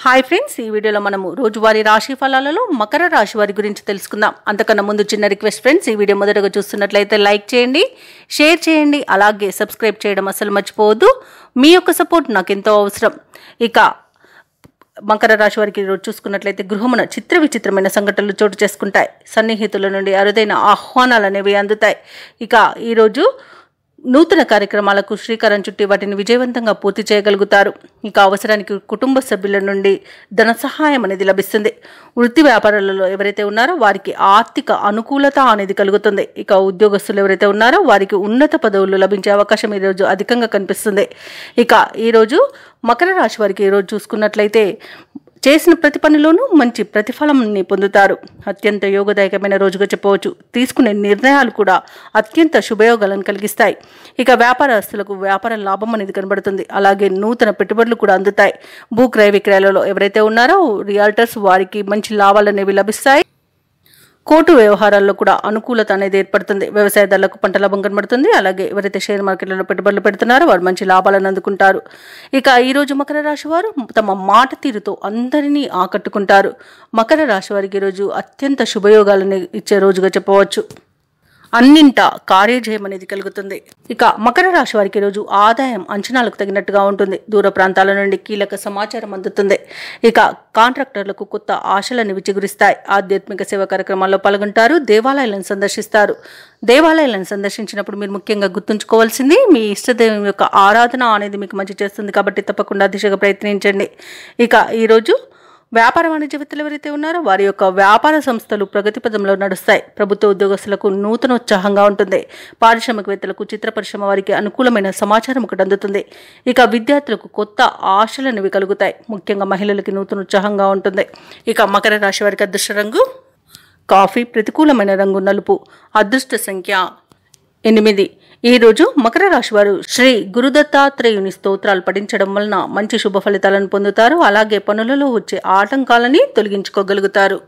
Hi friends, ఈ వీడియోలో మనము రోజువారీ రాశి ఫలాలలో మకర రాశి వారి గురించి తెలుసుకుందాం. అంతకన్నా ముందు చిన్న రిక్వెస్ట్ ఫ్రెండ్స్, ఈ వీడియో మొదటగా చూస్తున్నట్లయితే లైక్ చేయండి, షేర్ చేయండి, అలాగే సబ్స్క్రైబ్ చేయడం అసలు మర్చిపోవద్దు. మీ యొక్క సపోర్ట్ నాకు ఎంతో అవసరం. ఇక మకర రాశి వారికి ఈరోజు చూసుకున్నట్లయితే గృహమున చిత్ర విచిత్రమైన సంఘటనలు చోటు చేసుకుంటాయి. సన్నిహితుల నుండి అరుదైన ఆహ్వానాలు అనేవి అందుతాయి. ఇక ఈరోజు నూతన కార్యక్రమాలకు శ్రీకారం చుట్టి వాటిని విజయవంతంగా పూర్తి చేయగలుగుతారు. ఇక అవసరానికి కుటుంబ సభ్యుల నుండి ధన సహాయం అనేది లభిస్తుంది. వృత్తి వ్యాపారాలలో ఎవరైతే ఉన్నారో వారికి ఆర్థిక అనుకూలత అనేది కలుగుతుంది. ఇక ఉద్యోగస్తులు ఎవరైతే ఉన్నారో వారికి ఉన్నత పదవులు లభించే అవకాశం ఈరోజు అధికంగా కనిపిస్తుంది. ఇక ఈరోజు మకర రాశి వారికి ఈరోజు చూసుకున్నట్లయితే చేసిన ప్రతి పనిలోనూ మంచి ప్రతిఫలాన్ని పొందుతారు. అత్యంత యోగదాయకమైన రోజుగా చెప్పవచ్చు. తీసుకునే నిర్ణయాలు కూడా అత్యంత శుభయోగాలను కలిగిస్తాయి. ఇక వ్యాపారస్తులకు వ్యాపార లాభం అనేది కనబడుతుంది. అలాగే నూతన పెట్టుబడులు కూడా అందుతాయి. భూక్రయ విక్రయాలలో ఎవరైతే ఉన్నారో రియాల్టర్స్ వారికి మంచి లాభాలు అనేవి లభిస్తాయి. కోర్టు వ్యవహారాల్లో కూడా అనుకూలత అనేది ఏర్పడుతుంది. వ్యవసాయదారులకు పంట లాభం కనబడుతుంది. అలాగే ఎవరైతే షేర్ మార్కెట్లలో పెట్టుబడులు పెడుతున్నారో వారు మంచి లాభాలను అందుకుంటారు. ఇక ఈరోజు మకర రాశి వారు తమ మాట తీరుతో అందరినీ ఆకట్టుకుంటారు. మకర రాశి వారికి ఈరోజు అత్యంత శుభయోగాలను ఇచ్చే రోజుగా చెప్పవచ్చు. అన్నింట కార్యజయం అనేది కలుగుతుంది. ఇక మకర రాశి వారికి ఈరోజు ఆదాయం అంచనాలకు తగినట్టుగా ఉంటుంది. దూర ప్రాంతాల నుండి కీలక సమాచారం అందుతుంది. ఇక కాంట్రాక్టర్లకు కొత్త ఆశలను విచిగురిస్తాయి. ఆధ్యాత్మిక సేవా కార్యక్రమాల్లో పాల్గొంటారు. దేవాలయాలను సందర్శిస్తారు. దేవాలయాలను సందర్శించినప్పుడు మీరు ముఖ్యంగా గుర్తుంచుకోవాల్సింది మీ ఇష్టదైవం యొక్క ఆరాధన అనేది మీకు మంచి చేస్తుంది. కాబట్టి తప్పకుండా దిశగా ప్రయత్నించండి. ఇక ఈరోజు వ్యాపార వాణిజ్యవేత్తలు ఎవరైతే ఉన్నారో వారి యొక్క వ్యాపార సంస్థలు ప్రగతి పదంలో నడుస్తాయి. ప్రభుత్వ ఉద్యోగస్తులకు నూతనోత్సాహంగా ఉంటుంది. పారిశ్రామికవేత్తలకు చిత్ర పరిశ్రమ వారికి అనుకూలమైన సమాచారం ఒకటి అందుతుంది. ఇక విద్యార్థులకు కొత్త ఆశలనేవి కలుగుతాయి. ముఖ్యంగా మహిళలకి నూతనోత్సాహంగా ఉంటుంది. ఇక మకర రాశి వారికి అదృష్ట రంగు కాఫీ, ప్రతికూలమైన రంగు నలుపు, అదృష్ట సంఖ్య 8. ఈరోజు మకర రాశి వారు శ్రీ గురుదత్తాత్రేయుని స్తోత్రాలు పఠించడం వలన మంచి శుభ ఫలితాలను పొందుతారు. అలాగే పనులలో వచ్చే ఆటంకాలని తొలగించుకోగలుగుతారు.